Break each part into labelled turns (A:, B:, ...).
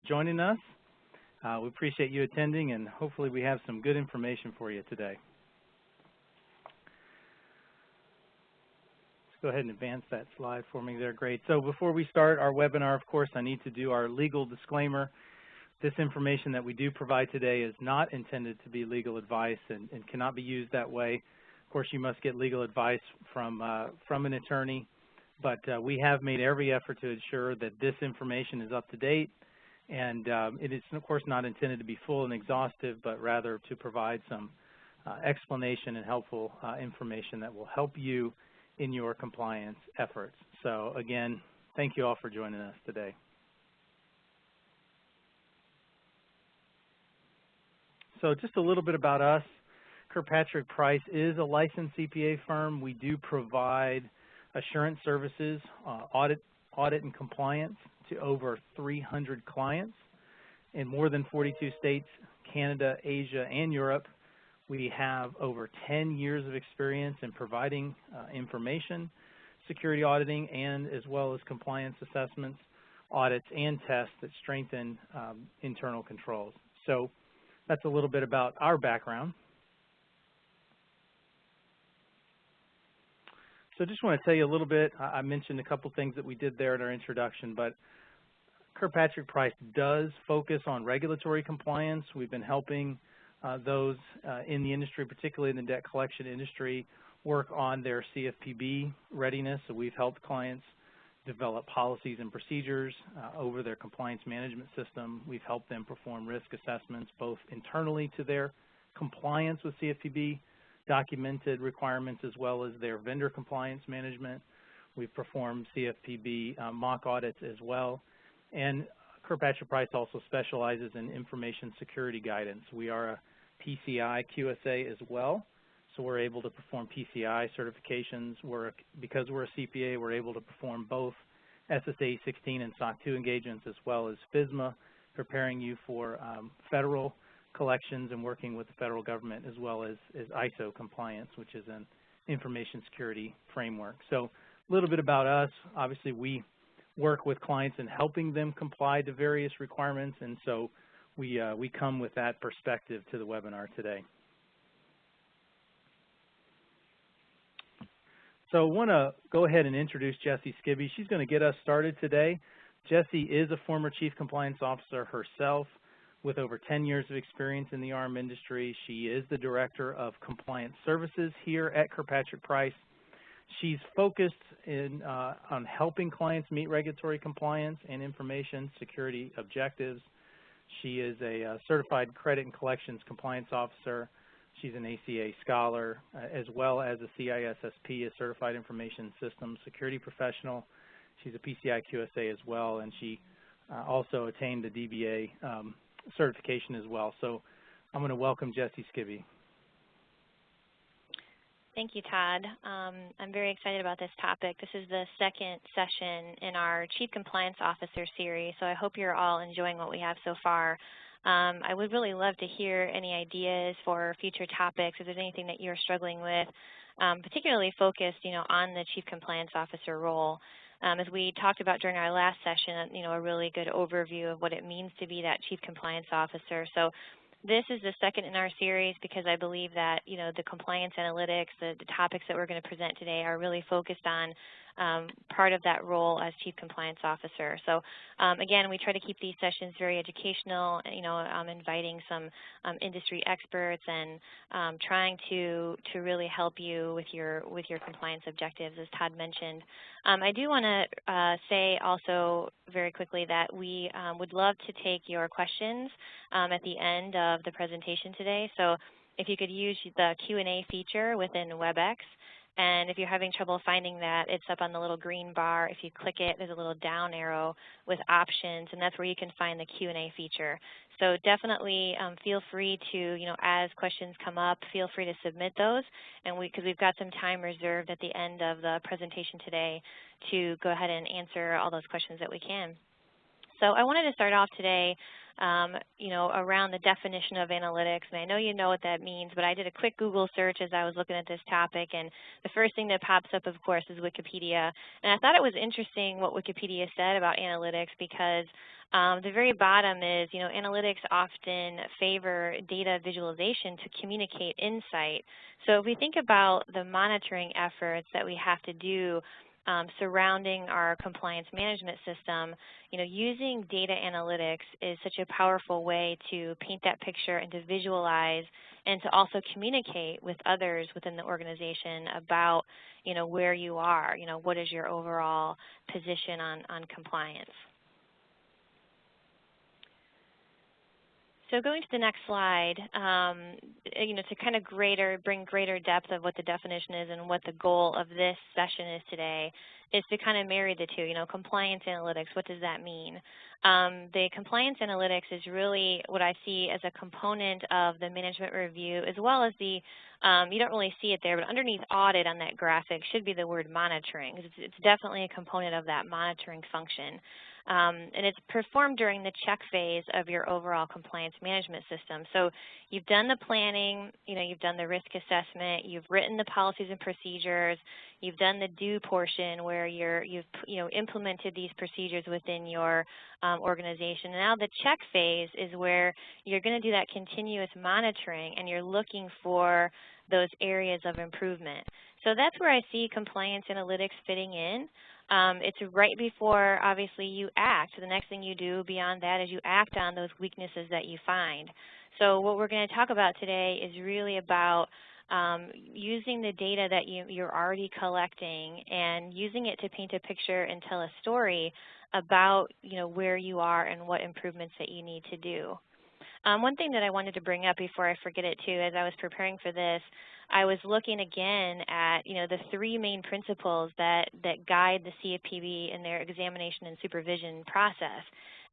A: joining us. We appreciate you attending, and hopefully we have some good information for you today. Let's go ahead and advance that slide for me there. Great. So before we start our webinar, of course, I need to do our legal disclaimer. This information that we do provide today is not intended to be legal advice and cannot be used that way. Of course, you must get legal advice from an attorney, but we have made every effort to ensure that this information is up to date. And it is, of course, not intended to be full and exhaustive, but rather to provide some explanation and helpful information that will help you in your compliance efforts. So, again, thank you all for joining us today. So just a little bit about us. KirkpatrickPrice is a licensed CPA firm. We do provide assurance services, audit and compliance to over 300 clients in more than 42 states, Canada, Asia, and Europe. We have over 10 years of experience in providing information, security auditing, and as well as compliance assessments, audits, and tests that strengthen internal controls. So that's a little bit about our background. So just want to tell you a little bit. I mentioned a couple things that we did there in our introduction, but KirkpatrickPrice does focus on regulatory compliance. We've been helping those in the industry, particularly in the debt collection industry, work on their CFPB readiness. So we've helped clients develop policies and procedures over their compliance management system. We've helped them perform risk assessments both internally to their compliance with CFPB documented requirements as well as their vendor compliance management. We've performed CFPB mock audits as well. And KirkpatrickPrice also specializes in information security guidance. We are a PCI QSA as well, so we're able to perform PCI certifications. Because we're a CPA, we're able to perform both SSA 16 and SOC 2 engagements as well as FSMA, preparing you for federal collections and working with the federal government as well as ISO compliance, which is an information security framework. So a little bit about us. Obviously, we work with clients in helping them comply to various requirements, and so we come with that perspective to the webinar today. So I want to go ahead and introduce Jessie Skibby. She's going to get us started today. Jessie is a former Chief Compliance Officer herself with over 10 years of experience in the ARM industry. She is the Director of Compliance Services here at KirkpatrickPrice. She's focused on helping clients meet regulatory compliance and information security objectives. She is a Certified Credit and Collections Compliance Officer. She's an ACA scholar, as well as a CISSP, a Certified Information Systems Security Professional. She's a PCI QSA as well, and she also attained the DBA certification as well. So I'm going to welcome Jessie Skibby.
B: Thank you, Todd. I'm very excited about this topic. This is the second session in our Chief Compliance Officer series, so I hope you're all enjoying what we have so far. I would really love to hear any ideas for future topics, if there's anything that you're struggling with, particularly focused, on the Chief Compliance Officer role. As we talked about during our last session, a really good overview of what it means to be that Chief Compliance Officer. So this is the second in our series because I believe that, the compliance analytics, the topics that we're going to present today are really focused on part of that role as Chief Compliance Officer. So again, we try to keep these sessions very educational, inviting some industry experts and trying to really help you with your compliance objectives, as Todd mentioned. I do want to say also very quickly that we would love to take your questions at the end of the presentation today. So if you could use the Q&A feature within WebEx, and if you're having trouble finding that, it's up on the little green bar. If you click it, there's a little down arrow with options, and that's where you can find the Q&A feature. So definitely feel free to, as questions come up, feel free to submit those, and because we've got some time reserved at the end of the presentation today to go ahead and answer all those questions that we can. So I wanted to start off today you know, around the definition of analytics. And I know you know what that means, but I did a quick Google search as I was looking at this topic, and the first thing that pops up, of course, is Wikipedia. And I thought it was interesting what Wikipedia said about analytics, because the very bottom is, you know, analytics often favor data visualization to communicate insight. So if we think about the monitoring efforts that we have to do surrounding our compliance management system, you know, using data analytics is such a powerful way to paint that picture and to visualize and to also communicate with others within the organization about, you know, where you are, you know, what is your overall position on compliance. So going to the next slide, you know, to kind of bring greater depth of what the definition is and what the goal of this session is today, is to kind of marry the two. You know, compliance analytics, what does that mean? The compliance analytics is really what I see as a component of the management review, as well as the, you don't really see it there, but underneath audit on that graphic should be the word monitoring. It's definitely a component of that monitoring function. And it's performed during the check phase of your overall compliance management system. So you've done the planning, you know, you've done the risk assessment, you've written the policies and procedures, you've done the do portion where you've implemented these procedures within your organization. And now the check phase is where you're going to do that continuous monitoring, and you're looking for those areas of improvement. So that's where I see compliance analytics fitting in. It's right before, obviously, you act. The next thing you do beyond that is you act on those weaknesses that you find. So what we're going to talk about today is really about using the data that you're already collecting and using it to paint a picture and tell a story about, you know, where you are and what improvements that you need to do. One thing that I wanted to bring up before I forget it too, as I was preparing for this, I was looking again at, you know, the three main principles that guide the CFPB in their examination and supervision process.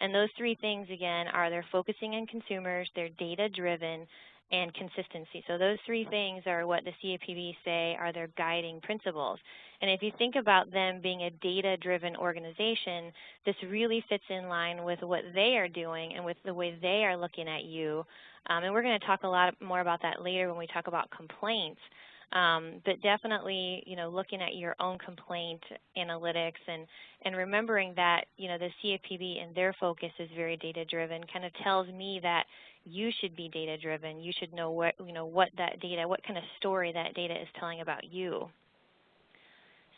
B: And those three things, again, are they're focusing on consumers, they're data-driven, and consistency. So those three things are what the CFPB say are their guiding principles. And if you think about them being a data-driven organization, this really fits in line with what they are doing and with the way they are looking at you. And we're going to talk a lot more about that later when we talk about complaints. But definitely, you know, looking at your own complaint analytics and remembering that, you know, the CFPB and their focus is very data-driven kind of tells me that you should be data-driven. You should know what, you know, what that data, what kind of story that data is telling about you.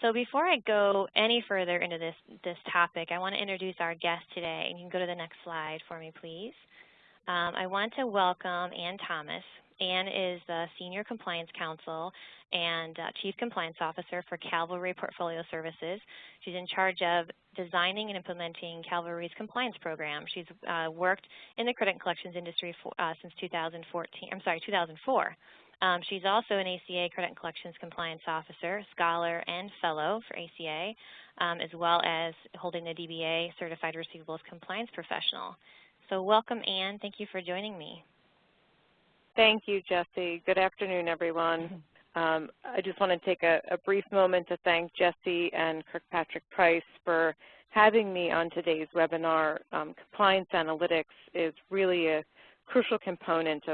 B: So before I go any further into this topic, I want to introduce our guest today, and you can go to the next slide for me, please. I want to welcome Ann Thomas. Ann is the Senior Compliance Counsel and Chief Compliance Officer for Cavalry Portfolio Services. She's in charge of designing and implementing Cavalry's compliance program. She's worked in the credit and collections industry since 2004. She's also an ACA Credit and Collections Compliance Officer, Scholar, and Fellow for ACA, as well as holding the DBA Certified Receivables Compliance Professional. So welcome, Ann. Thank you for joining me.
C: Thank you, Jesse. Good afternoon, everyone. I just want to take a brief moment to thank Jesse and KirkpatrickPrice for having me on today's webinar. Compliance analytics is really a crucial component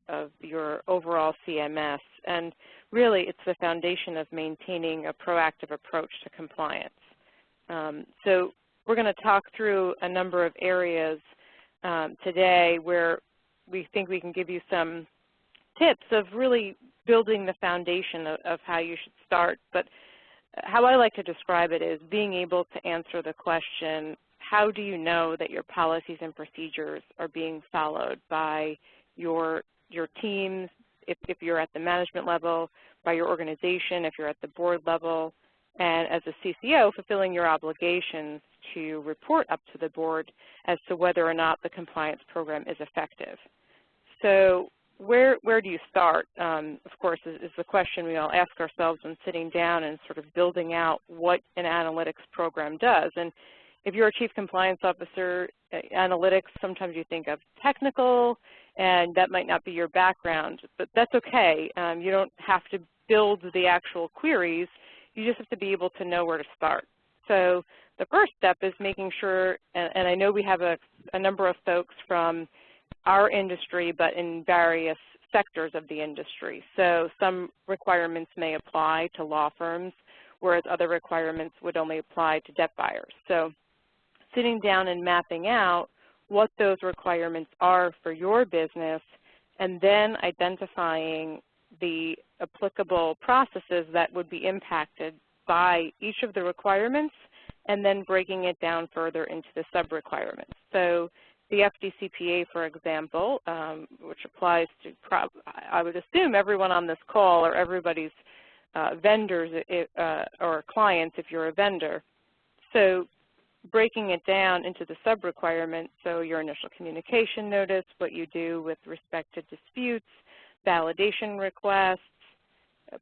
C: of your overall CMS, and really it's the foundation of maintaining a proactive approach to compliance. So we're going to talk through a number of areas today where we think we can give you some tips of really building the foundation of how you should start. But how I like to describe it is being able to answer the question, how do you know that your policies and procedures are being followed by your teams, if you're at the management level, by your organization, if you're at the board level, and as a CCO, fulfilling your obligations to report up to the board as to whether or not the compliance program is effective. So where do you start, of course, is the question we all ask ourselves when sitting down and sort of building out what an analytics program does. And if you're a chief compliance officer, analytics, sometimes you think of technical, and that might not be your background, but that's okay. You don't have to build the actual queries. You just have to be able to know where to start. So the first step is making sure, and I know we have a number of folks from our industry, but in various sectors of the industry. So some requirements may apply to law firms, whereas other requirements would only apply to debt buyers. So sitting down and mapping out what those requirements are for your business, and then identifying the applicable processes that would be impacted by each of the requirements, and then breaking it down further into the sub-requirements. So the FDCPA, for example, which applies to, I would assume, everyone on this call or everybody's vendors or clients if you're a vendor. So breaking it down into the sub-requirements, so your initial communication notice, what you do with respect to disputes, validation requests,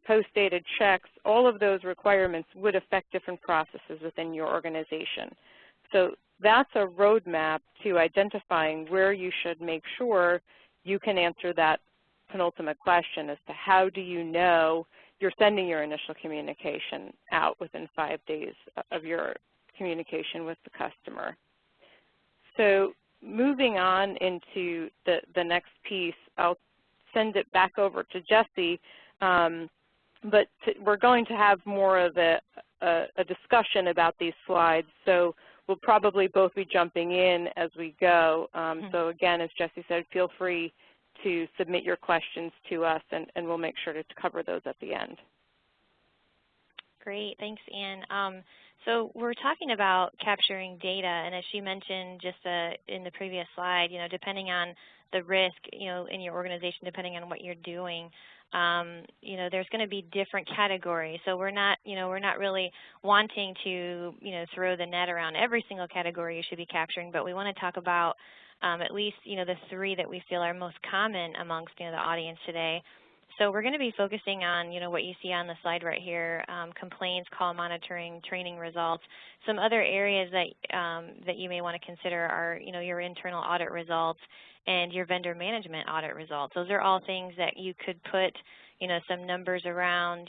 C: post-dated checks, all of those requirements would affect different processes within your organization. So that's a roadmap to identifying where you should make sure you can answer that penultimate question as to how do you know you're sending your initial communication out within 5 days of your communication with the customer. So moving on into the next piece, I'll send it back over to Jesse, but we're going to have more of a discussion about these slides, so we'll probably both be jumping in as we go. So again, as Jesse said, feel free to submit your questions to us, and we'll make sure to cover those at the end.
B: Great, thanks, Ann. So we're talking about capturing data, and as she mentioned just in the previous slide, depending on the risk, in your organization, depending on what you're doing, there's going to be different categories. So we're not really wanting to, throw the net around every single category you should be capturing, but we want to talk about at least, the 3 that we feel are most common amongst, the audience today. So we're going to be focusing on, what you see on the slide right here, complaints, call monitoring, training results. Some other areas that you may want to consider are, your internal audit results and your vendor management audit results. Those are all things that you could put, some numbers around,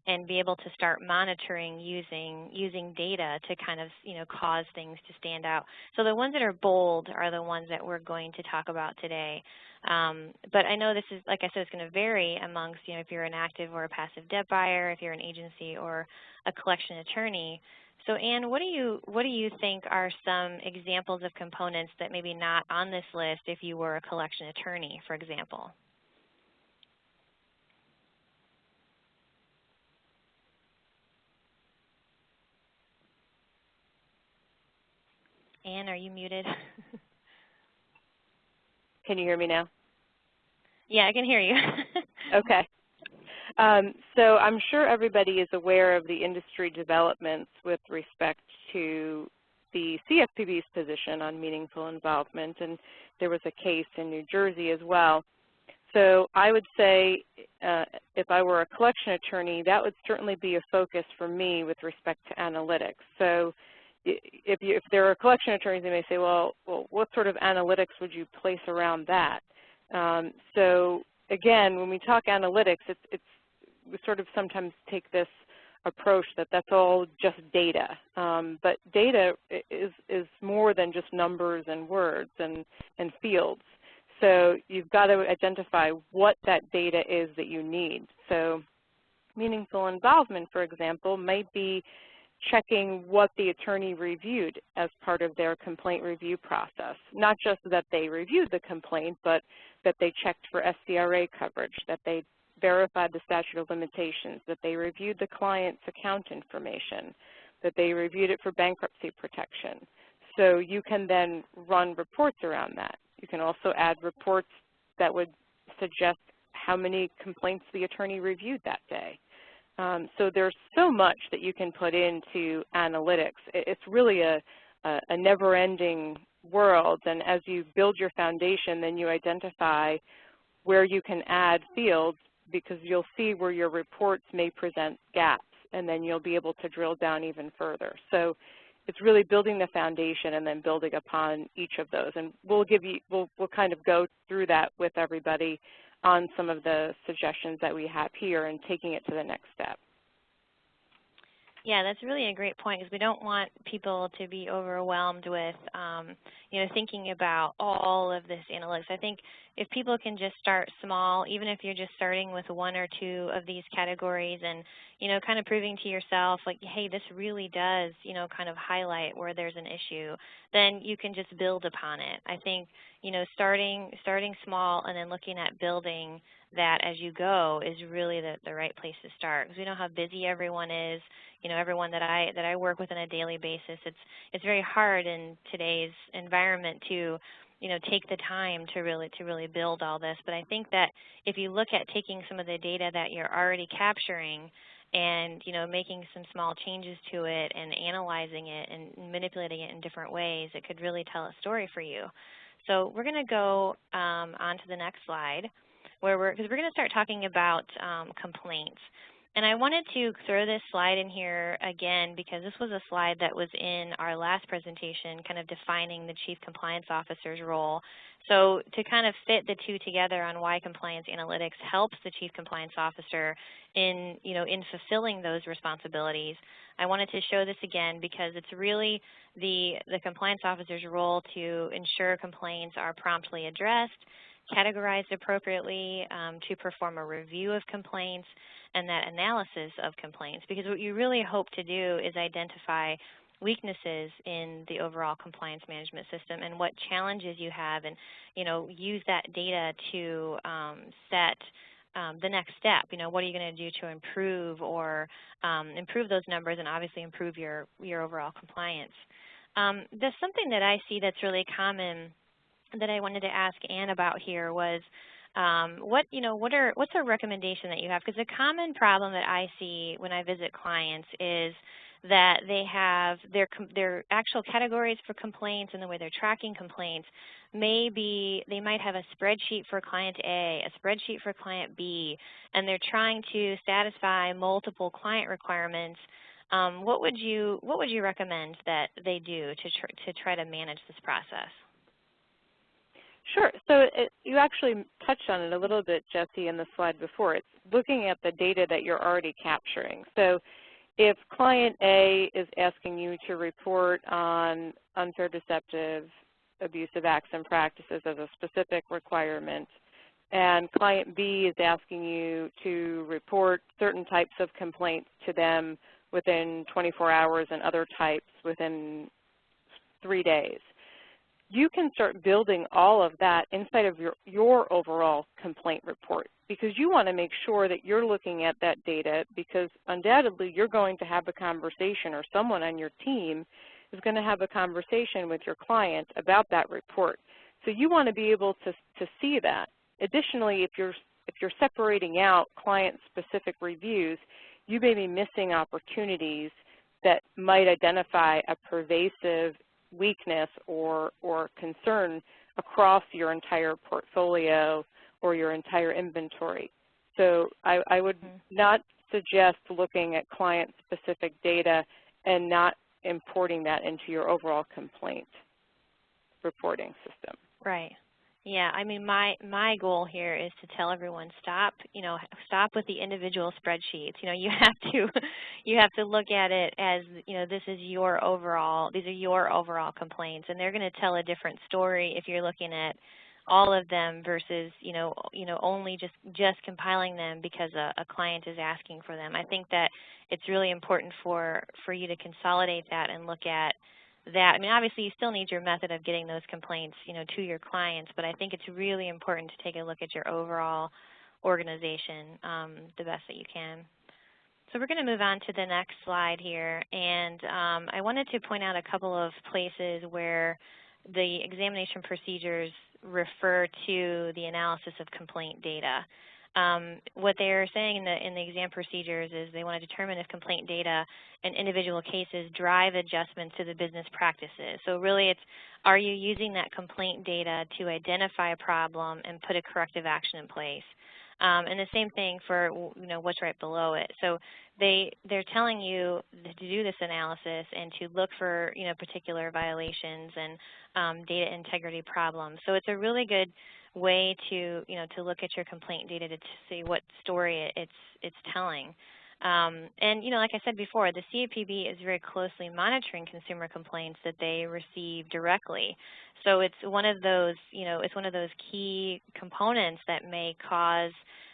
B: and be able to start monitoring using data to kind of, cause things to stand out. So the ones that are bold are the ones that we're going to talk about today. But I know this is, like I said, it's going to vary amongst, if you're an active or a passive debt buyer, if you're an agency or a collection attorney. So Ann, what do you think are some examples of components that maybe not on this list if you were a collection attorney, for example? Ann, are you muted?
C: Can you hear me now?
B: Yeah, I can hear you.
C: Okay. So I'm sure everybody is aware of the industry developments with respect to the CFPB's position on meaningful involvement, and there was a case in New Jersey as well. So I would say if I were a collection attorney, that would certainly be a focus for me with respect to analytics. So if there are collection attorneys, they may say, well, what sort of analytics would you place around that? So again, when we talk analytics, we sort of sometimes take this approach that that's all just data. But data is more than just numbers and words and fields. So you've got to identify what that data is that you need. So meaningful involvement, for example, might be checking what the attorney reviewed as part of their complaint review process. Not just that they reviewed the complaint, but that they checked for SCRA coverage, that they verified the statute of limitations, that they reviewed the client's account information, that they reviewed it for bankruptcy protection. So you can then run reports around that. You can also add reports that would suggest how many complaints the attorney reviewed that day. So there's so much that you can put into analytics. It's really a never-ending world, and as you build your foundation, then you identify where you can add fields, because you'll see where your reports may present gaps, and then you'll be able to drill down even further. So it's really building the foundation and then building upon each of those. And we'll kind of go through that with everybody on some of the suggestions that we have here and taking it to the next step.
B: Yeah, that's really a great point because we don't want people to be overwhelmed with, thinking about all of this analytics. I think if people can just start small, even if you're just starting with one or two of these categories and, kind of proving to yourself like, hey, this really does, kind of highlight where there's an issue, then you can just build upon it. I think, starting small and then looking at building that as you go is really the right place to start because we know how busy everyone is. Everyone that I work with on a daily basis, it's very hard in today's environment to, take the time to really build all this. But I think that if you look at taking some of the data that you're already capturing and, making some small changes to it and analyzing it and manipulating it in different ways, it could really tell a story for you. So we're going to go on to the next slide because we're going to start talking about complaints. And I wanted to throw this slide in here again because this was a slide that was in our last presentation, kind of defining the Chief Compliance Officer's role. So to kind of fit the two together on why compliance analytics helps the Chief Compliance Officer in fulfilling those responsibilities, I wanted to show this again because it's really the compliance officer's role to ensure complaints are promptly addressed, categorized appropriately, to perform a review of complaints, and that analysis of complaints, because what you really hope to do is identify weaknesses in the overall compliance management system and what challenges you have and, use that data to set the next step. What are you going to do to improve or improve those numbers and obviously improve your overall compliance. There's something that I see that's really common that I wanted to ask Ann about here was what's a recommendation that you have? Because a common problem that I see when I visit clients is that they have their actual categories for complaints and the way they're tracking complaints they might have a spreadsheet for client A, a spreadsheet for client B, and they're trying to satisfy multiple client requirements. What would you recommend that they do to try to manage this process?
C: Sure. So you actually touched on it a little bit, Jesse, in the slide before. It's looking at the data that you're already capturing. So if client A is asking you to report on unfair, deceptive, abusive acts and practices as a specific requirement, and client B is asking you to report certain types of complaints to them within 24 hours and other types within 3 days, you can start building all of that inside of your overall complaint report because you want to make sure that you're looking at that data because undoubtedly you're going to have a conversation or someone on your team is going to have a conversation with your client about that report. So you want to be able to see that. Additionally, if you're separating out client-specific reviews, you may be missing opportunities that might identify a pervasive weakness or concern across your entire portfolio or your entire inventory. So I would not suggest looking at client-specific data and not importing that into your overall complaint reporting system.
B: Right. Yeah, I mean, my goal here is to tell everyone stop with the individual spreadsheets. You have to look at it as, this is these are your overall complaints, and they're going to tell a different story if you're looking at all of them versus, only just compiling them because a client is asking for them. I think that it's really important for you to consolidate that and look at that. I mean, obviously, you still need your method of getting those complaints, to your clients, but I think it's really important to take a look at your overall organization the best that you can. So we're going to move on to the next slide here, and I wanted to point out a couple of places where the examination procedures refer to the analysis of complaint data. What they're saying in the exam procedures is they want to determine if complaint data and individual cases drive adjustments to the business practices. So really it's, are you using that complaint data to identify a problem and put a corrective action in place? And the same thing for what's right below it. So they're telling you to do this analysis and to look for particular violations and data integrity problems. So it's a really good way to look at your complaint data to see what story it's telling. And like I said before, the CFPB is very closely monitoring consumer complaints that they receive directly. So it's one of those, it's one of those key components that may cause,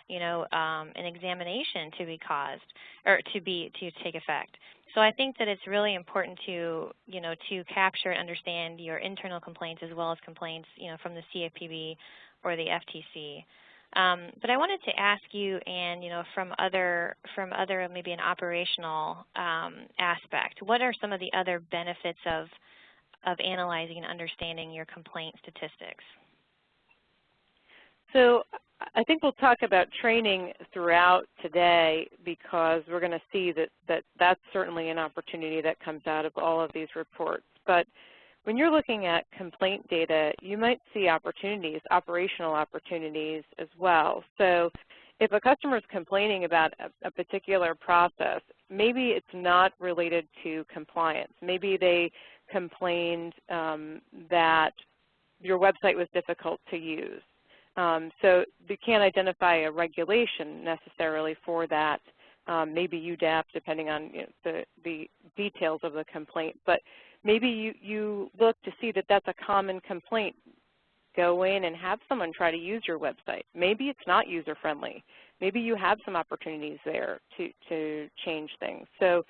B: an examination to be caused or to take effect. So I think that it's really important to, to capture and understand your internal complaints as well as complaints, from the CFPB or the FTC. But I wanted to ask you, and from other maybe an operational aspect, what are some of the other benefits of analyzing and understanding your complaint statistics?
C: So I think we'll talk about training throughout today because we're going to see that's certainly an opportunity that comes out of all of these reports. But when you're looking at complaint data, you might see opportunities, operational opportunities as well. So if a customer is complaining about a particular process, maybe it's not related to compliance. Maybe they complained that your website was difficult to use. So you can't identify a regulation necessarily for that. Maybe UDAP, depending on the details of the complaint. But maybe you look to see that that's a common complaint. Go in and have someone try to use your website. Maybe it's not user-friendly. Maybe you have some opportunities there to change things. So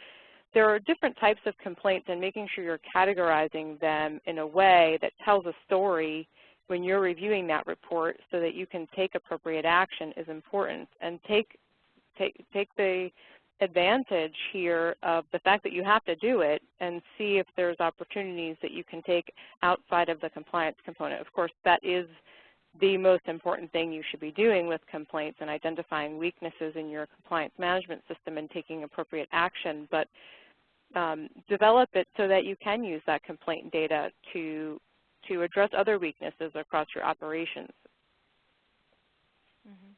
C: there are different types of complaints, and making sure you're categorizing them in a way that tells a story when you're reviewing that report so that you can take appropriate action is important. And take the advantage here of the fact that you have to do it and see if there's opportunities that you can take outside of the compliance component. Of course, that is the most important thing you should be doing with complaints and identifying weaknesses in your compliance management system and taking appropriate action, but develop it so that you can use that complaint data to address other weaknesses across your operations.
B: Mm-hmm.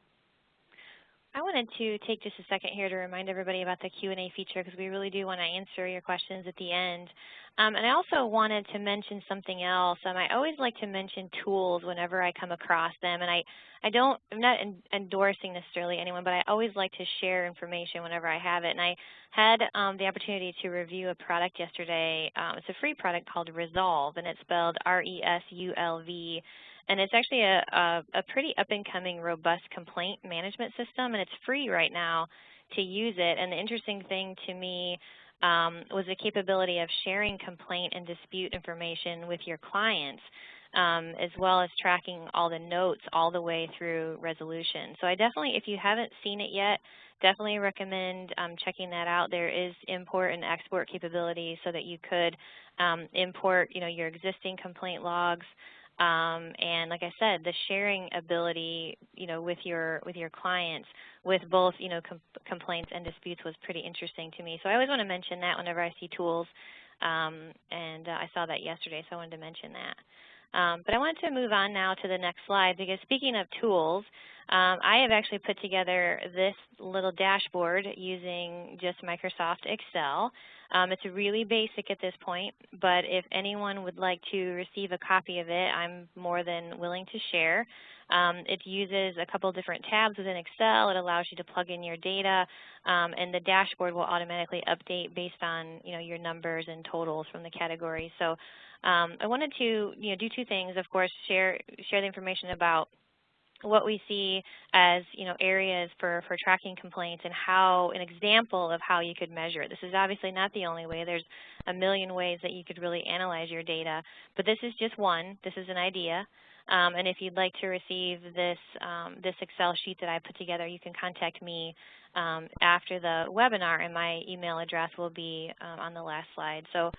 B: I wanted to take just a second here to remind everybody about the Q&A feature because we really do want to answer your questions at the end. And I also wanted to mention something else. I always like to mention tools whenever I come across them, and I'm not endorsing necessarily anyone, but I always like to share information whenever I have it. And I had the opportunity to review a product yesterday. It's a free product called Resolve, and it's spelled R-E-S-U-L-V. And it's actually a pretty up-and-coming, robust complaint management system, and it's free right now to use it. And the interesting thing to me was the capability of sharing complaint and dispute information with your clients, as well as tracking all the notes all the way through resolution. So I definitely, if you haven't seen it yet, definitely recommend checking that out. There is import and export capability so that you could import, your existing complaint logs. And like I said, the sharing ability, with your clients, with both, complaints and disputes was pretty interesting to me. So I always want to mention that whenever I see tools, and I saw that yesterday, so I wanted to mention that. But I wanted to move on now to the next slide because speaking of tools, I have actually put together this little dashboard using just Microsoft Excel. It's really basic at this point, but if anyone would like to receive a copy of it, I'm more than willing to share. It uses a couple different tabs within Excel. It allows you to plug in your data, and the dashboard will automatically update based on your numbers and totals from the categories. So I wanted to do two things. Of course, share the information about what we see as areas for tracking complaints and how an example of how you could measure it. This is obviously not the only way. There's a million ways that you could really analyze your data, but this is just one. This is an idea. And if you'd like to receive this Excel sheet that I put together, you can contact me after the webinar, and my email address will be on the last slide. So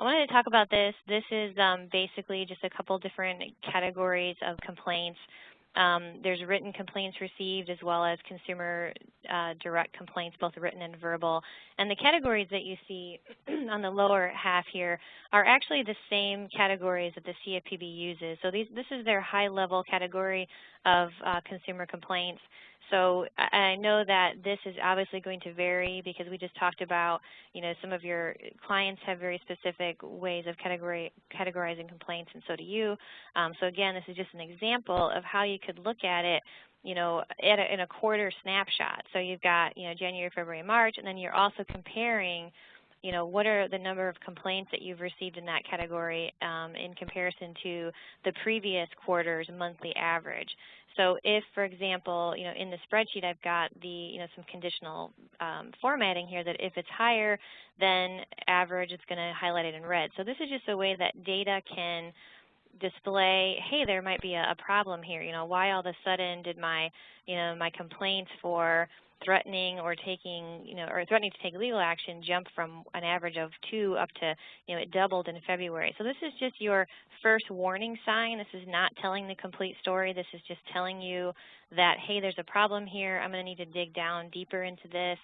B: I wanted to talk about this. This is basically just a couple different categories of complaints. There's written complaints received as well as consumer direct complaints, both written and verbal. And the categories that you see on the lower half here are actually the same categories that the CFPB uses. So this is their high-level category of consumer complaints. So I know that this is obviously going to vary because we just talked about, some of your clients have very specific ways of categorizing complaints, and so do you. So again, this is just an example of how you could look at it, in a quarter snapshot. So you've got, January, February, March, and then you're also comparing, what are the number of complaints that you've received in that category in comparison to the previous quarter's monthly average. So if, for example, in the spreadsheet I've got the, some conditional formatting here that if it's higher than average, it's going to highlight it in red. So this is just a way that data can display, hey, there might be a problem here. Why all of a sudden did my, my complaints for threatening or taking, or threatening to take legal action jump from an average of 2 up to, it doubled in February. So this is just your first warning sign. This is not telling the complete story. This is just telling you that, hey, there's a problem here. I'm going to need to dig down deeper into this.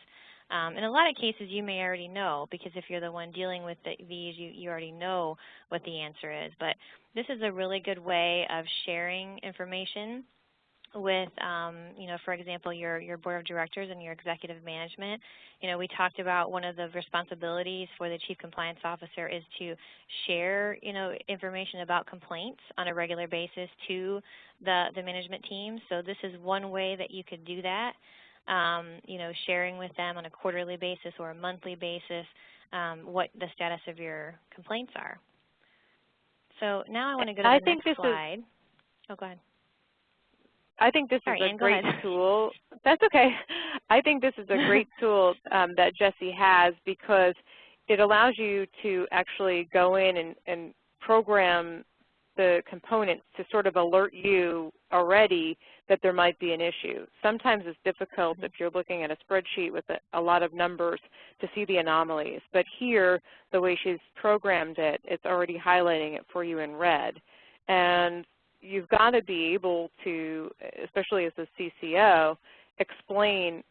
B: In a lot of cases, you may already know, because if you're the one dealing with these, you already know what the answer is. But this is a really good way of sharing information with, for example, your board of directors and your executive management. We talked about one of the responsibilities for the chief compliance officer is to share, information about complaints on a regular basis to the management team. So this is one way that you could do that, sharing with them on a quarterly basis or a monthly basis what the status of your complaints are. So now I want to go to the next slide. Oh, go ahead.
C: I think this is a great tool. That's okay. I think this is a great tool that Jessie has, because it allows you to actually go in and program the components to sort of alert you already that there might be an issue. Sometimes it's difficult if you're looking at a spreadsheet with a lot of numbers to see the anomalies. But here, the way she's programmed it, it's already highlighting it for you in red. And you've got to be able to, especially as a CCO, explain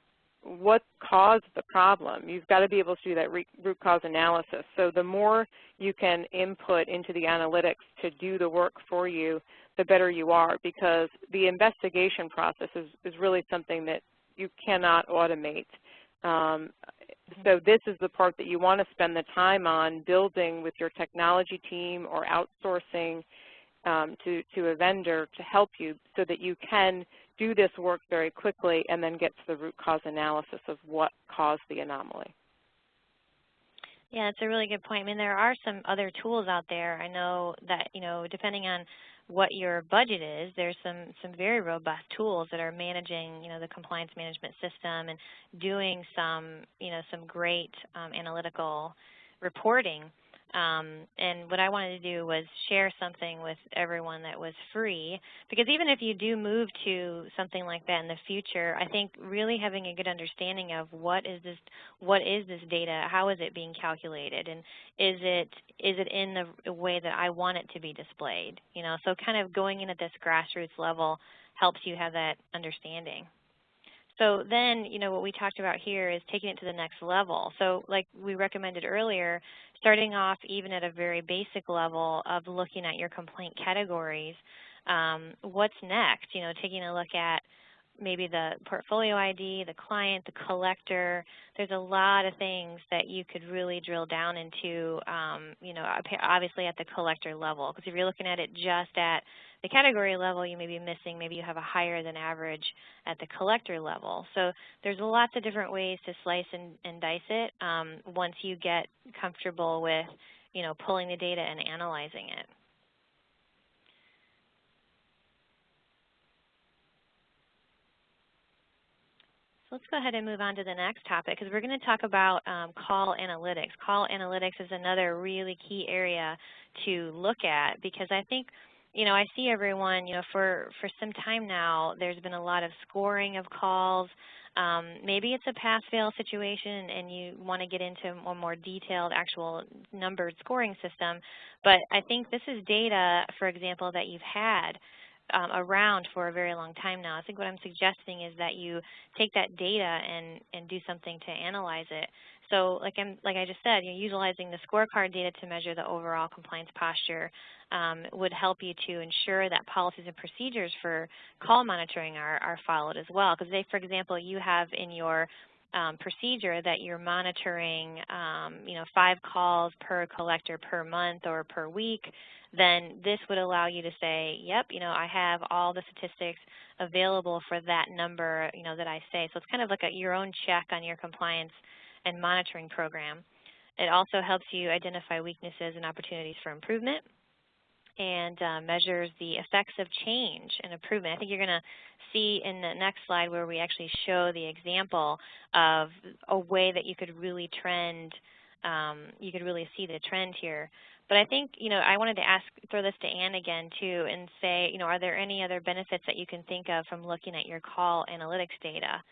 C: what caused the problem. You've got to be able to do that root cause analysis. So the more you can input into the analytics to do the work for you, the better you are, because the investigation process is really something that you cannot automate. So this is the part that you want to spend the time on building with your technology team or outsourcing to a vendor to help you, so that you can do this work very quickly and then get to the root cause analysis of what caused the anomaly.
B: Yeah, that's a really good point. I mean, there are some other tools out there. I know that, depending on what your budget is, there's some very robust tools that are managing, the compliance management system and doing some great analytical reporting. And what I wanted to do was share something with everyone that was free, because even if you do move to something like that in the future, I think really having a good understanding of what is this data, how is it being calculated, and is it in the way that I want it to be displayed? So kind of going in at this grassroots level helps you have that understanding. So then, what we talked about here is taking it to the next level. So like we recommended earlier, starting off even at a very basic level of looking at your complaint categories. What's next? Taking a look at maybe the portfolio ID, the client, the collector. There's a lot of things that you could really drill down into, obviously at the collector level. Because if you're looking at it just at the category level, you may be missing, maybe you have a higher than average at the collector level. So there's lots of different ways to slice and dice it once you get comfortable with, pulling the data and analyzing it. So let's go ahead and move on to the next topic, because we're going to talk about call analytics. Call analytics is another really key area to look at, because I think, I see everyone, for some time now, there's been a lot of scoring of calls. Maybe it's a pass-fail situation and you want to get into a more detailed actual numbered scoring system. But I think this is data, for example, that you've had around for a very long time now. I think what I'm suggesting is that you take that data and do something to analyze it. So like I just said, you're utilizing the scorecard data to measure the overall compliance posture would help you to ensure that policies and procedures for call monitoring are followed as well. Because for example, you have in your procedure that you're monitoring 5 calls per collector per month or per week, then this would allow you to say, yep, I have all the statistics available for that number, that I say. So it's kind of like your own check on your compliance and monitoring program. It also helps you identify weaknesses and opportunities for improvement, and measures the effects of change and improvement. I think you're going to see in the next slide where we actually show the example of a way that you could really trend, you could really see the trend here. But I think, I wanted to throw this to Ann again too and say, are there any other benefits that you can think of from looking at your call analytics data?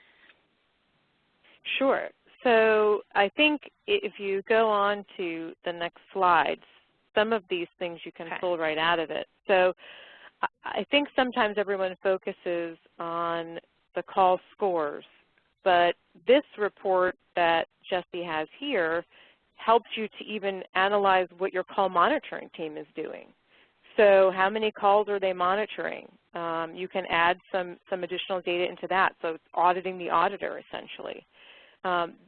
C: Sure. So I think if you go on to the next slides, some of these things you can pull right out of it. So I think sometimes everyone focuses on the call scores, but this report that Jesse has here helps you to even analyze what your call monitoring team is doing. So how many calls are they monitoring? You can add some additional data into that, so it's auditing the auditor essentially.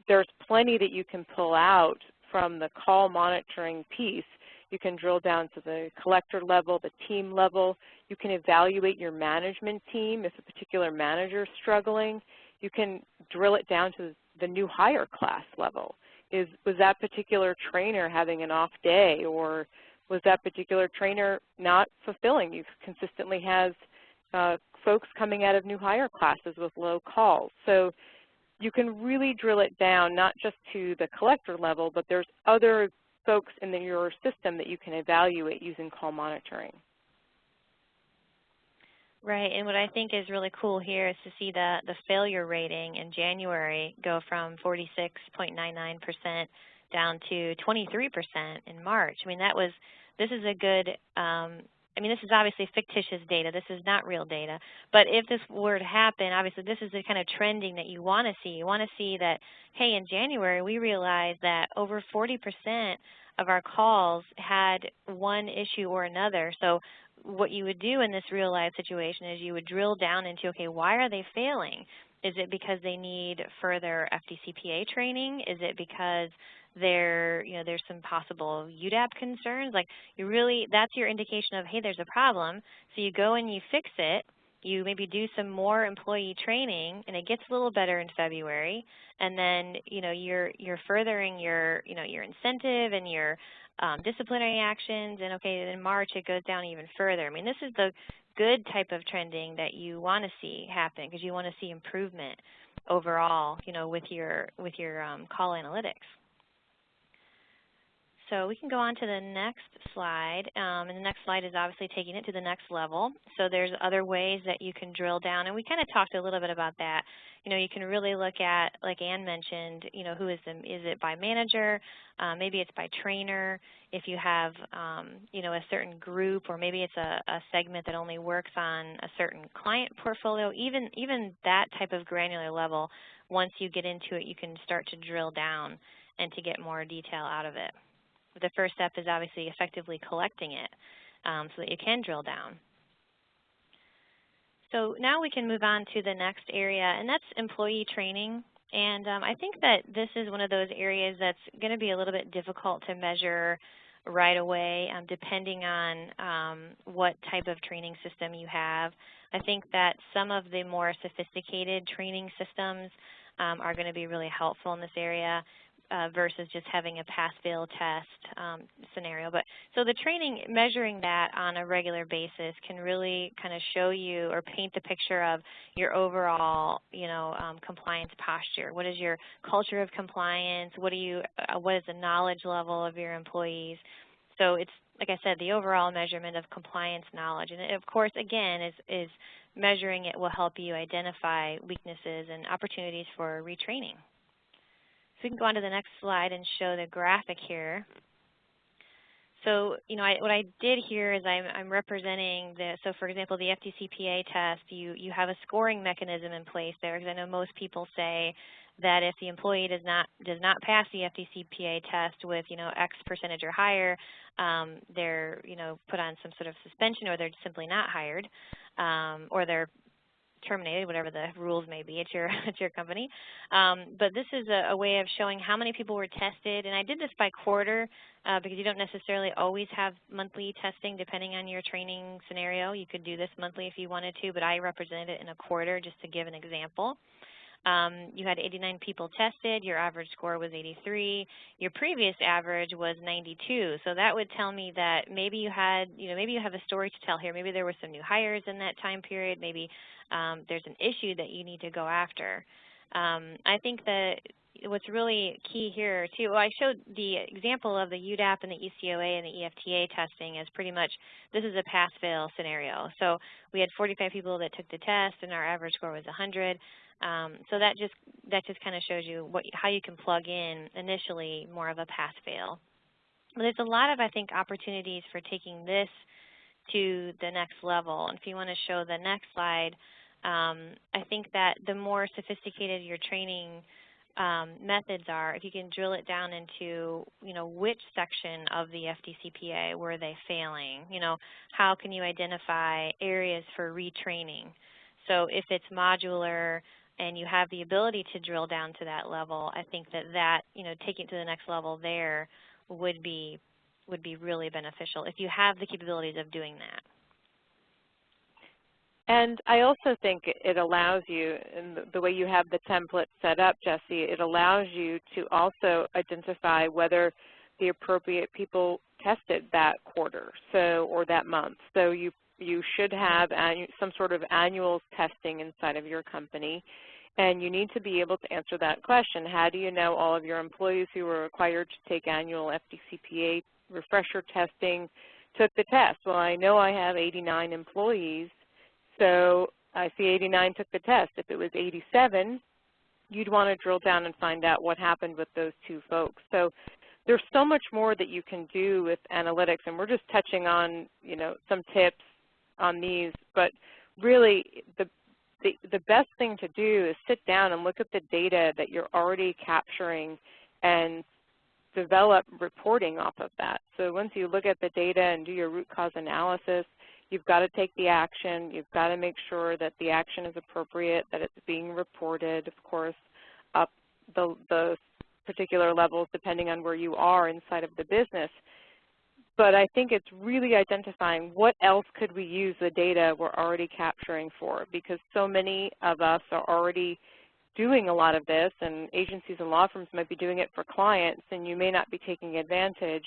C: There's plenty that you can pull out from the call monitoring piece. You can drill down to the collector level, the team level. You can evaluate your management team if a particular manager is struggling. You can drill it down to the new hire class level. Was that particular trainer having an off day, or was that particular trainer not fulfilling? You consistently has folks coming out of new hire classes with low calls. So you can really drill it down not just to the collector level, but there's other folks in your system that you can evaluate using call monitoring.
B: Right, and what I think is really cool here is to see the failure rating in January go from 46.99% down to 23% in March. I mean, this is a good, this is obviously fictitious data. This is not real data. But if this were to happen, obviously this is the kind of trending that you want to see. You want to see that, hey, in January we realized that over 40% of our calls had one issue or another. So what you would do in this real life situation is you would drill down into, okay, why are they failing? Is it because they need further FDCPA training? Is it because there's some possible UDAP concerns? Like, that's your indication of, hey, there's a problem. So you go and you fix it. You maybe do some more employee training, and it gets a little better in February. And then you're furthering your incentive and your disciplinary actions. And okay, in March it goes down even further. I mean, this is the good type of trending that you want to see happen, because you want to see improvement overall, with your call analytics. So we can go on to the next slide, and the next slide is obviously taking it to the next level. So there's other ways that you can drill down, and we kind of talked a little bit about that. You can really look at, like Ann mentioned, who is it by manager? Maybe it's by trainer. If you have, a certain group, or maybe it's a segment that only works on a certain client portfolio, even that type of granular level, once you get into it, you can start to drill down and to get more detail out of it. The first step is obviously effectively collecting it so that you can drill down. So now we can move on to the next area, and that's employee training. And I think that this is one of those areas that's going to be a little bit difficult to measure right away, depending on what type of training system you have. I think that some of the more sophisticated training systems are going to be really helpful in this area. Versus just having a pass-fail test scenario. But so the training, measuring that on a regular basis can really kind of show you or paint the picture of your overall, compliance posture. What is your culture of compliance? What is the knowledge level of your employees? So it's, like I said, the overall measurement of compliance knowledge. And of course, again, is measuring it will help you identify weaknesses and opportunities for retraining. So we can go on to the next slide and show the graphic here. So, what I did here is I'm representing so for example, the FDCPA test, you have a scoring mechanism in place there, because I know most people say that if the employee does not pass the FDCPA test with, X percentage or higher, they're, put on some sort of suspension, or they're simply not hired, or they're terminated, whatever the rules may be at your company. But this is a way of showing how many people were tested, and I did this by quarter because you don't necessarily always have monthly testing depending on your training scenario. You could do this monthly if you wanted to, but I represented it in a quarter just to give an example. You had 89 people tested. Your average score was 83. Your previous average was 92. So that would tell me that maybe you had, maybe you have a story to tell here. Maybe there were some new hires in that time period. Maybe there's an issue that you need to go after. I think that what's really key here too, well, I showed the example of the UDAP and the ECOA and the EFTA testing as pretty much, this is a pass-fail scenario. So we had 45 people that took the test and our average score was 100. So that just kind of shows you how you can plug in initially more of a pass-fail. But there's a lot of, I think, opportunities for taking this to the next level. And if you want to show the next slide, I think that the more sophisticated your training methods are, if you can drill it down into, which section of the FDCPA were they failing? How can you identify areas for retraining? So if it's modular and you have the ability to drill down to that level, I think that taking it to the next level there would be really beneficial if you have the capabilities of doing that.
C: And I also think it allows you, in the way you have the template set up, Jesse, it allows you to also identify whether the appropriate people tested that quarter, or that month. So you should have some sort of annual testing inside of your company, and you need to be able to answer that question. How do you know all of your employees who were required to take annual FDCPA refresher testing took the test? Well, I know I have 89 employees, so I see 89 took the test. If it was 87, you'd want to drill down and find out what happened with those two folks. So there's so much more that you can do with analytics, and we're just touching on, some tips on these, but really the best thing to do is sit down and look at the data that you're already capturing and develop reporting off of that. So once you look at the data and do your root cause analysis, you've got to take the action. You've got to make sure that the action is appropriate, that it's being reported, of course, up the particular levels depending on where you are inside of the business. But I think it's really identifying what else could we use the data we're already capturing for, because so many of us are already doing a lot of this, and agencies and law firms might be doing it for clients, and you may not be taking advantage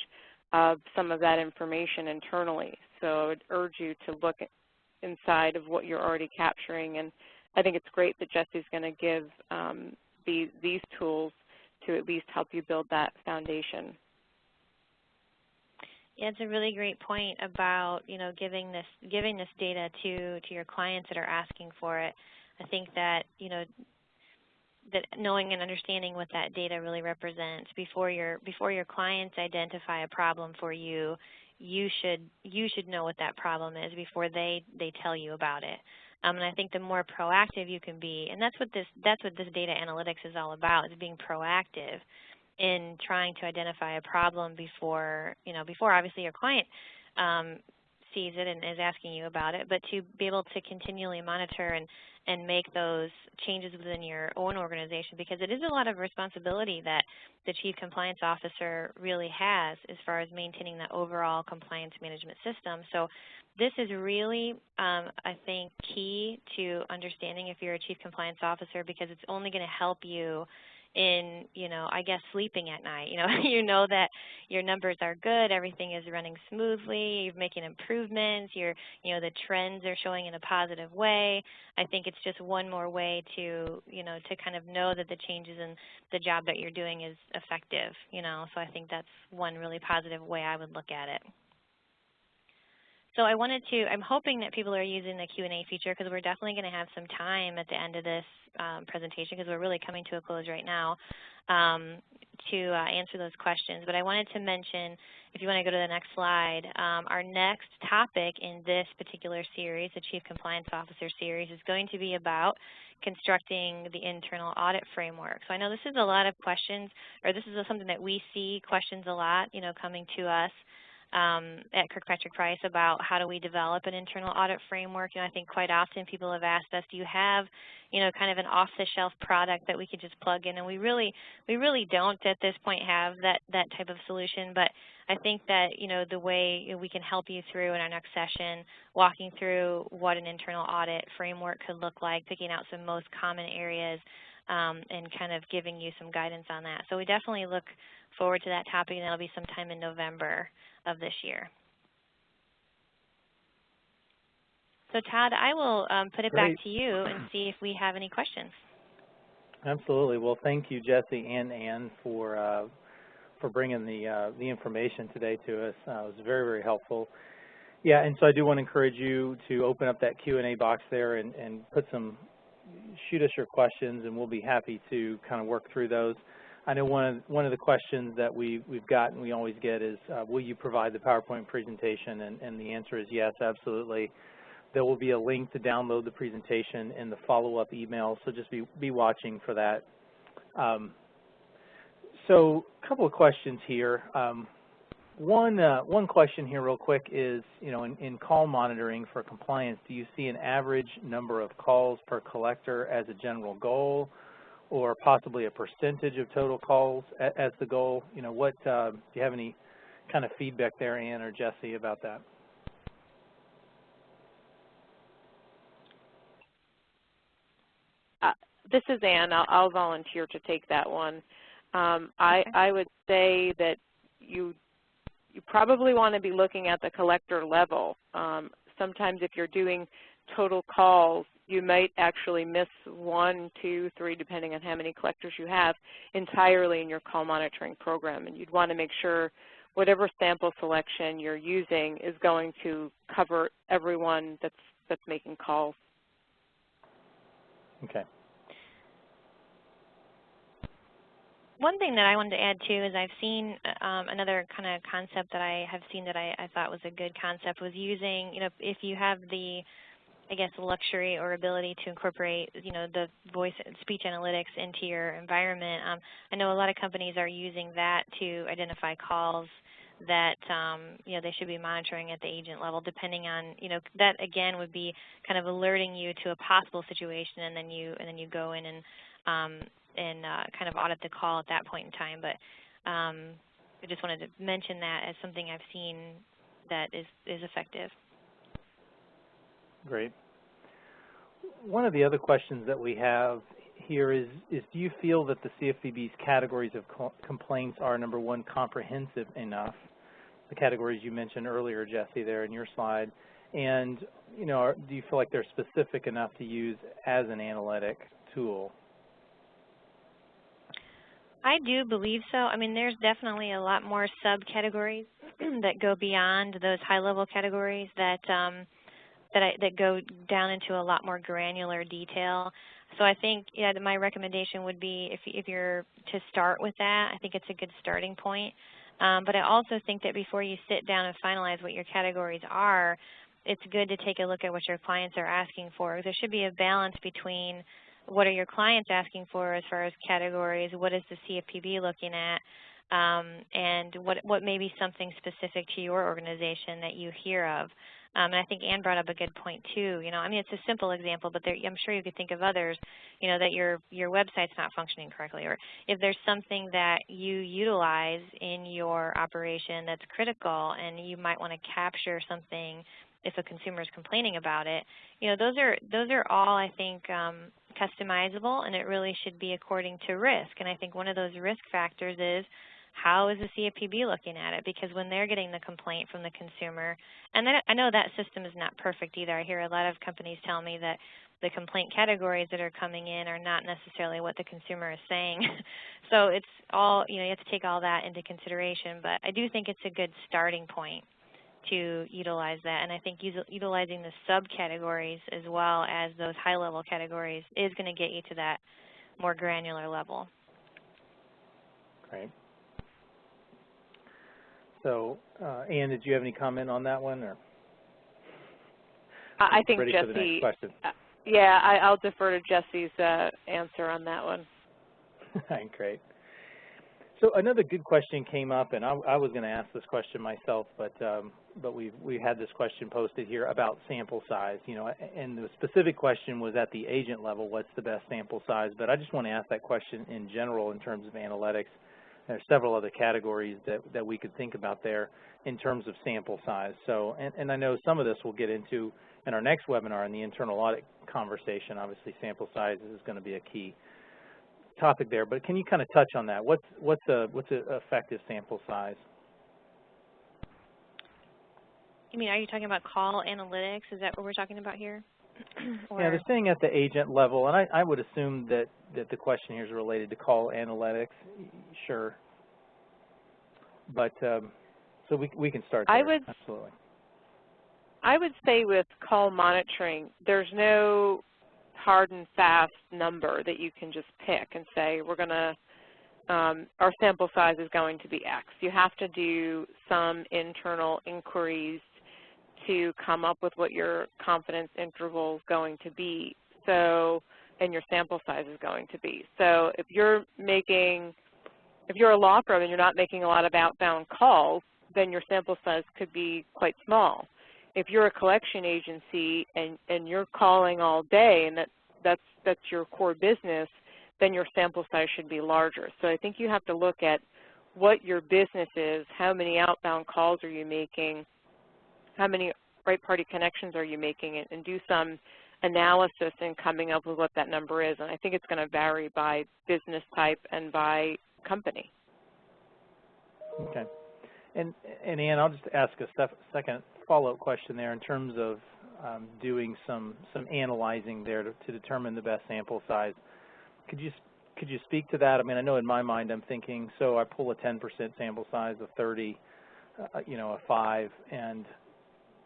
C: of some of that information internally. So I would urge you to look inside of what you're already capturing, and I think it's great that Jesse's going to give these tools to at least help you build that foundation.
B: Yeah, it's a really great point about giving this data to your clients that are asking for it. I think that that knowing and understanding what that data really represents before your clients identify a problem for you, you should know what that problem is before they tell you about it. And I think the more proactive you can be, and that's what this data analytics is all about, is being proactive in trying to identify a problem before obviously your client sees it and is asking you about it, but to be able to continually monitor and make those changes within your own organization, because it is a lot of responsibility that the Chief Compliance Officer really has as far as maintaining the overall compliance management system. So this is really, I think, key to understanding if you're a Chief Compliance Officer, because it's only going to help you in, I guess, sleeping at night. You know that your numbers are good, everything is running smoothly, you're making improvements, the trends are showing in a positive way. I think it's just one more way to, to kind of know that the changes in the job that you're doing is effective, So I think that's one really positive way I would look at it. So I'm hoping that people are using the Q&A feature, because we're definitely going to have some time at the end of this presentation, because we're really coming to a close right now, to answer those questions. But I wanted to mention, if you want to go to the next slide, our next topic in this particular series, the Chief Compliance Officer series, is going to be about constructing the internal audit framework. So I know this is a lot of questions, or this is something that we see questions a lot, coming to us at Kirkpatrick Price about how do we develop an internal audit framework. I think quite often people have asked us, do you have, kind of an off-the-shelf product that we could just plug in? And we really don't at this point have that type of solution. But I think that, the way we can help you through in our next session, walking through what an internal audit framework could look like, picking out some most common areas, and kind of giving you some guidance on that. So we definitely look forward to that topic, and that'll be sometime in November of this year. So Todd, I will put it back to you and see if we have any questions.
A: Absolutely. Well, thank you, Jesse and Ann, for bringing the information today to us. It was very, very helpful. Yeah, and so I do want to encourage you to open up that Q&A box there and shoot us your questions, and we'll be happy to kind of work through those. I know one of the questions that we've gotten, we always get, is will you provide the PowerPoint presentation? And the answer is yes, absolutely. There will be a link to download the presentation in the follow-up email, so just be watching for that. So a couple of questions here. One question here real quick is, in call monitoring for compliance, do you see an average number of calls per collector as a general goal, or possibly a percentage of total calls as the goal? Do you have any kind of feedback there, Ann or Jesse, about that?
C: This is Ann. I'll volunteer to take that one. I would say that you probably want to be looking at the collector level. Sometimes if you're doing total calls, you might actually miss 1, 2, 3, depending on how many collectors you have, entirely in your call monitoring program. And you'd want to make sure whatever sample selection you're using is going to cover everyone that's making calls.
A: Okay.
B: One thing that I wanted to add too is I've seen another kind of concept that I have seen that I thought was a good concept was using, if you have the, I guess, luxury or ability to incorporate, the voice and speech analytics into your environment. I know a lot of companies are using that to identify calls that, they should be monitoring at the agent level, depending on, that again would be kind of alerting you to a possible situation, and then you go in and kind of audit the call at that point in time. But I just wanted to mention that as something I've seen that is effective.
A: Great. One of the other questions that we have here is do you feel that the CFPB's categories of complaints are, number one, comprehensive enough, the categories you mentioned earlier, Jesse, there in your slide, and do you feel like they're specific enough to use as an analytic tool?
B: I do believe so. I mean, there's definitely a lot more subcategories that go beyond those high-level categories that go down into a lot more granular detail. So I think my recommendation would be if you're to start with that, I think it's a good starting point. But I also think that before you sit down and finalize what your categories are, it's good to take a look at what your clients are asking for. There should be a balance between what are your clients asking for as far as categories, what is the CFPB looking at, and what may be something specific to your organization that you hear of. And I think Ann brought up a good point too. I mean, it's a simple example, but I'm sure you could think of others, that your website's not functioning correctly, or if there's something that you utilize in your operation that's critical and you might want to capture something if a consumer is complaining about it. Those are all, I think, customizable, and it really should be according to risk. And I think one of those risk factors is, how is the CFPB looking at it? Because when they're getting the complaint from the consumer, and I know that system is not perfect either. I hear a lot of companies tell me that the complaint categories that are coming in are not necessarily what the consumer is saying. So it's all, you have to take all that into consideration. But I do think it's a good starting point to utilize that. And I think utilizing the subcategories as well as those high-level categories is going to get you to that more granular level.
A: Great. So, Ann, did you have any comment on that one? Or
C: I think
A: ready
C: Jesse,
A: for the next question?
C: Yeah, I'll defer to Jesse's answer on that one.
A: Great. So another good question came up, and I was going to ask this question myself, but we had this question posted here about sample size. You know, and the specific question was at the agent level, what's the best sample size? But I just want to ask that question in general in terms of analytics. There's several other categories that we could think about there in terms of sample size. So, and I know some of this we'll get into in our next webinar in the internal audit conversation. Obviously, sample size is going to be a key topic there. But can you kind of touch on that? What's a effective sample size?
B: You mean, are you talking about call analytics? Is that what we're talking about here?
A: Yeah, they're saying at the agent level, and I would assume that the question here is related to call analytics. Sure. But so we can start there. Absolutely.
C: I would say with call monitoring, there's no hard and fast number that you can just pick and say we're going to, our sample size is going to be X. You have to do some internal inquiries to come up with what your confidence interval is going to be, so, and your sample size is going to be. So if you're a law firm and you're not making a lot of outbound calls, then your sample size could be quite small. If you're a collection agency and you're calling all day and that's your core business, then your sample size should be larger. So I think you have to look at what your business is, how many outbound calls are you making, how many right party connections are you making, and do some analysis in coming up with what that number is. And I think it's going to vary by business type and by company.
A: Okay. And Ann, I'll just ask a second follow-up question there in terms of doing some analyzing there to determine the best sample size. Could you speak to that? I mean, I know in my mind I'm thinking, so I pull a 10% sample size, a 30, you know, a 5, and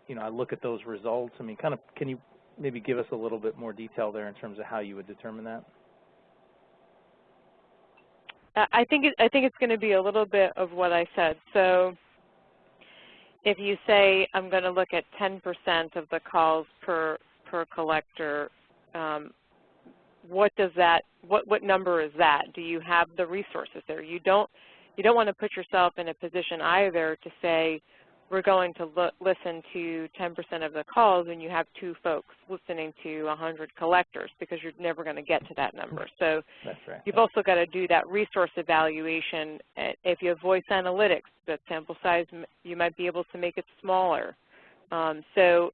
A: you know, I look at those results. I mean, kind of, can you maybe give us a little bit more detail there in terms of how you would determine that?
C: I think it's going to be a little bit of what I said. So if you say I'm going to look at 10% of the calls per collector, what does that? What number is that? Do you have the resources there? You don't want to put yourself in a position either to say we're going to listen to 10% of the calls when you have 2 folks listening to 100 collectors, because you're never going to get to that number. So
A: that's right.
C: You've also got to do that resource evaluation. If you have voice analytics, that sample size, you might be able to make it smaller. So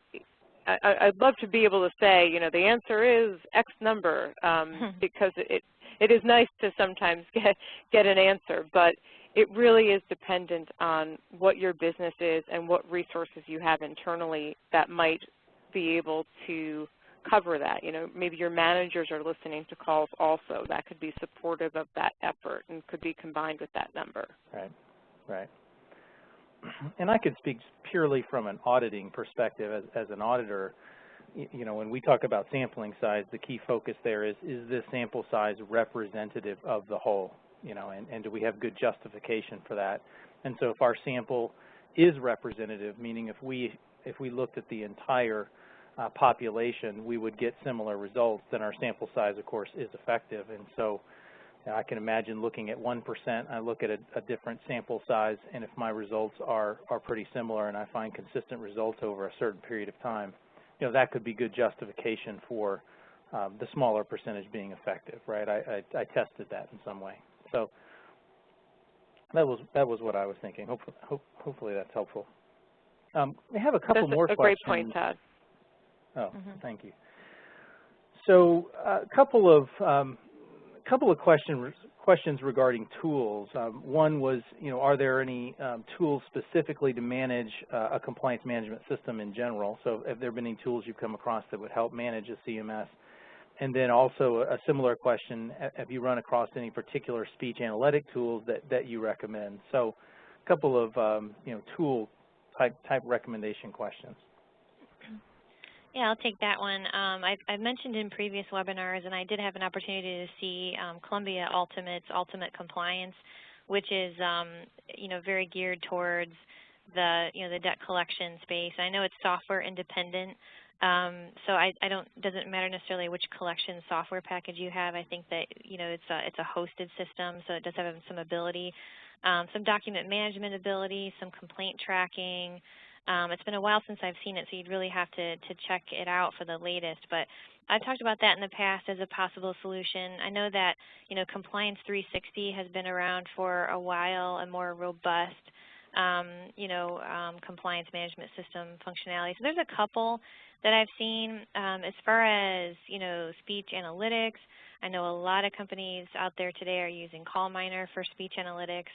C: I'd love to be able to say, you know, the answer is X number, because it is nice to sometimes get an answer, but it really is dependent on what your business is and what resources you have internally that might be able to cover that. You know, maybe your managers are listening to calls also. That could be supportive of that effort and could be combined with that number.
A: Right, right. And I could speak purely from an auditing perspective as an auditor. You know, when we talk about sampling size, the key focus there is this sample size representative of the whole? You know, and do we have good justification for that? And so if our sample is representative, meaning if we looked at the entire population, we would get similar results, then our sample size, of course, is effective. And so I can imagine looking at 1%, I look at a different sample size, and if my results are pretty similar and I find consistent results over a certain period of time, you know, that could be good justification for the smaller percentage being effective, right? I tested that in some way. So that was what I was thinking. Hopefully that's helpful. We have a couple more questions.
C: That's a great point, Todd.
A: Oh, thank you. So a couple of questions regarding tools. One was, you know, are there any tools specifically to manage a compliance management system in general? So have there been any tools you've come across that would help manage a CMS? And then also a similar question, have you run across any particular speech analytic tools that you recommend? So a couple of you know, type recommendation questions.
B: Yeah, I'll take that one. I've mentioned in previous webinars, and I did have an opportunity to see Columbia Ultimate Compliance, which is very geared towards the the debt collection space. I know it's software independent, so doesn't matter necessarily which collection software package you have. I think that it's a hosted system, so it does have some ability, some document management ability, some complaint tracking. It's been a while since I've seen it, so you'd really have to check it out for the latest. But I've talked about that in the past as a possible solution. I know that Compliance 360 has been around for a while, a more robust compliance management system functionality. So there's a couple that I've seen. As far as speech analytics, I know a lot of companies out there today are using CallMiner for speech analytics.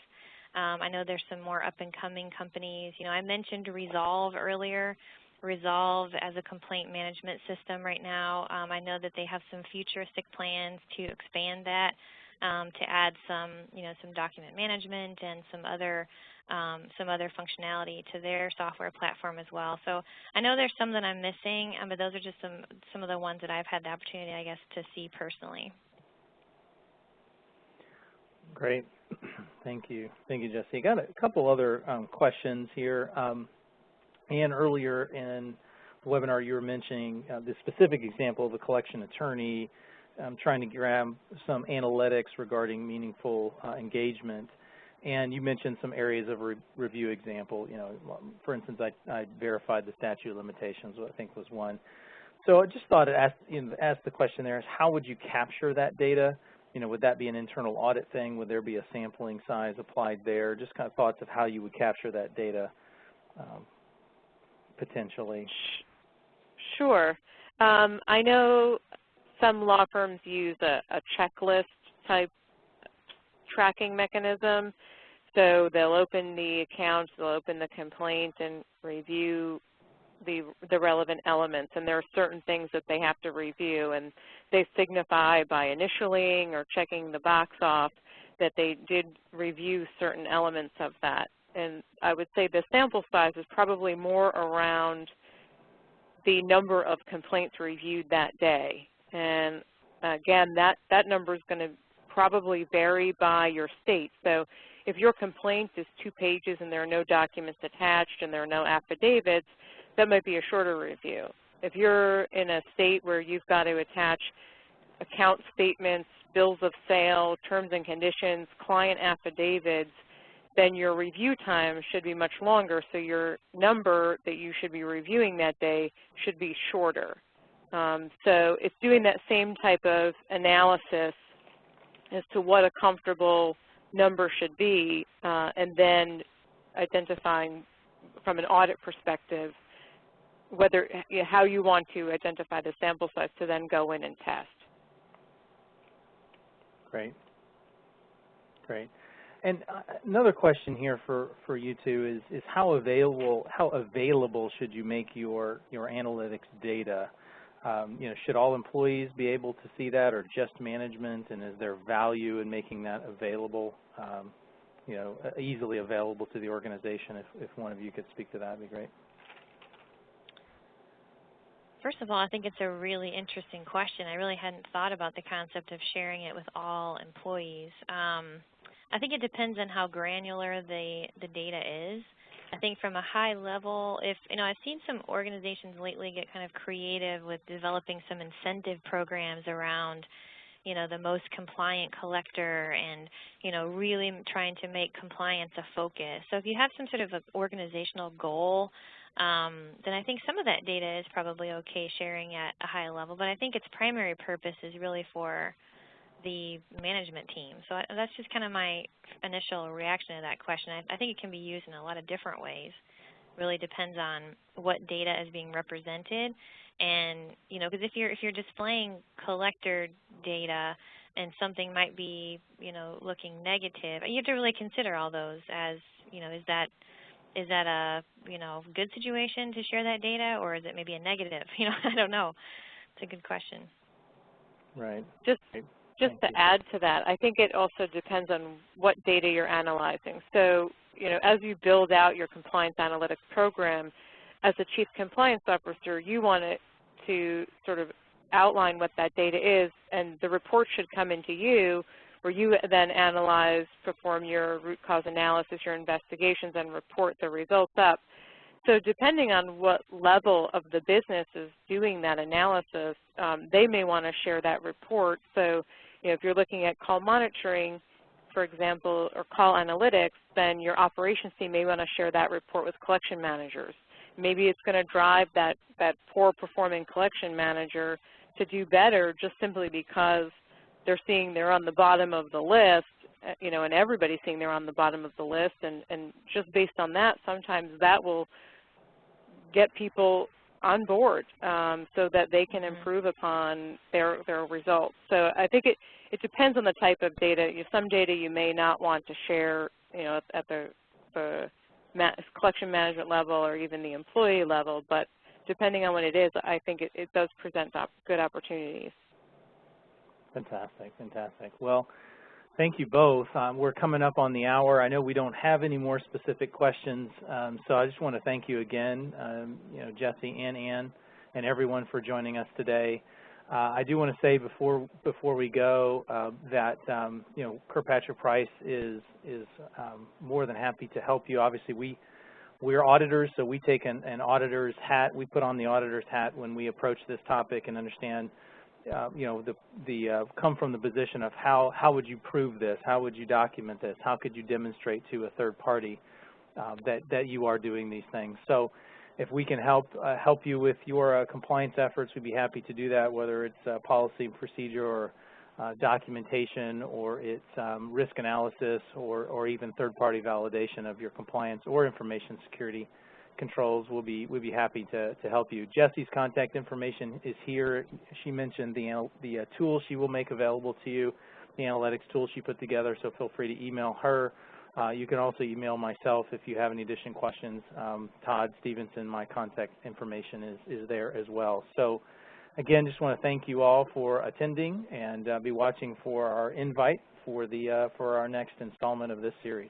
B: I know there's some more up-and-coming companies. I mentioned Resolve earlier. Resolve as a complaint management system right now. I know that they have some futuristic plans to expand that, to add some document management and some other functionality to their software platform as well. So I know there's some that I'm missing, but those are just some of the ones that I've had the opportunity, I guess, to see personally.
A: Great. Thank you, Jesse. Got a couple other questions here. And earlier in the webinar, you were mentioning the specific example of a collection attorney trying to grab some analytics regarding meaningful engagement. And you mentioned some areas of review example. For instance, I verified the statute of limitations, I think was one. So I just thought to ask the question there is, how would you capture that data? Would that be an internal audit thing? Would there be a sampling size applied there? Just kind of thoughts of how you would capture that data potentially.
C: Sure. I know some law firms use a checklist type tracking mechanism. So they'll open the account, they'll open the complaint and review the relevant elements, and there are certain things that they have to review, and they signify by initialing or checking the box off that they did review certain elements of that. And I would say the sample size is probably more around the number of complaints reviewed that day. And again, that number is going to probably vary by your state. So if your complaint is 2 pages and there are no documents attached and there are no affidavits, that might be a shorter review. If you're in a state where you've got to attach account statements, bills of sale, terms and conditions, client affidavits, then your review time should be much longer, so your number that you should be reviewing that day should be shorter. So it's doing that same type of analysis as to what a comfortable number should be, and then identifying from an audit perspective how you want to identify the sample size to then go in and test.
A: Great. And another question here for you two is how available should you make your analytics data? Should all employees be able to see that, or just management? And is there value in making that available, easily available to the organization? If one of you could speak to that, that'd be great.
B: First of all, I think it's a really interesting question. I really hadn't thought about the concept of sharing it with all employees. I think it depends on how granular the data is. I think from a high level, I've seen some organizations lately get kind of creative with developing some incentive programs around, the most compliant collector and, really trying to make compliance a focus. So if you have some sort of an organizational goal, then I think some of that data is probably okay sharing at a high level, but I think its primary purpose is really for the management team. So that's just kind of my initial reaction to that question. I think it can be used in a lot of different ways. It really depends on what data is being represented, and because if you're displaying collector data and something might be looking negative, you have to really consider all those as is that a good situation to share that data, or is it maybe a negative? I don't know. It's a good question.
A: Right.
C: Just to add to that, I think it also depends on what data you're analyzing. So as you build out your compliance analytics program, as a Chief Compliance Officer, you want it to sort of outline what that data is, and the report should come into you where you then analyze, perform your root cause analysis, your investigations, and report the results up. So depending on what level of the business is doing that analysis, they may want to share that report. So if you're looking at call monitoring, for example, or call analytics, then your operations team may want to share that report with collection managers. Maybe it's going to drive that poor performing collection manager to do better just simply because they're seeing they're on the bottom of the list, and everybody's seeing they're on the bottom of the list, and just based on that, sometimes that will get people on board so that they can improve upon their results. So I think it depends on the type of data. Some data you may not want to share, at the collection management level or even the employee level, but depending on what it is, I think it does present good opportunities.
A: Fantastic, fantastic. Well, thank you both. We're coming up on the hour. I know we don't have any more specific questions, so I just want to thank you again, Jesse and Ann, and everyone for joining us today. I do want to say before we go that KirkpatrickPrice is more than happy to help you. Obviously, we're auditors, so we take an auditor's hat. We put on the auditor's hat when we approach this topic and understand. Come from the position of how would you prove this? How would you document this? How could you demonstrate to a third party that you are doing these things? So if we can help you with your compliance efforts, we'd be happy to do that, whether it's policy and procedure or documentation, or it's risk analysis, or even third-party validation of your compliance or information security controls. We'll be happy to help you. Jesse's contact information is here. She mentioned the tool she will make available to you, the analytics tool she put together, so feel free to email her. You can also email myself if you have any additional questions. Todd Stevenson, my contact information is there as well. So again, just want to thank you all for attending, and be watching for our invite for our next installment of this series.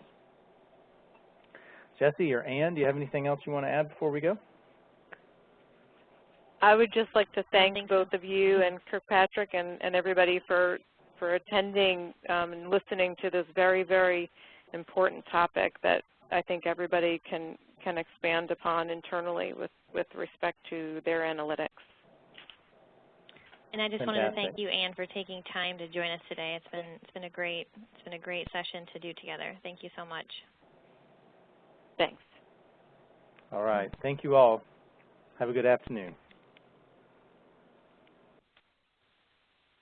A: Jesse or Ann, do you have anything else you want to add before we go?
C: I would just like to thank both of you and Kirkpatrick and everybody for attending and listening to this very, very important topic that I think everybody can expand upon internally with respect to their analytics.
B: And I just wanted to thank you, Ann, for taking time to join us today. It's been a great session to do together. Thank you so much.
C: Thanks.
A: All right. Thank you all. Have a good afternoon.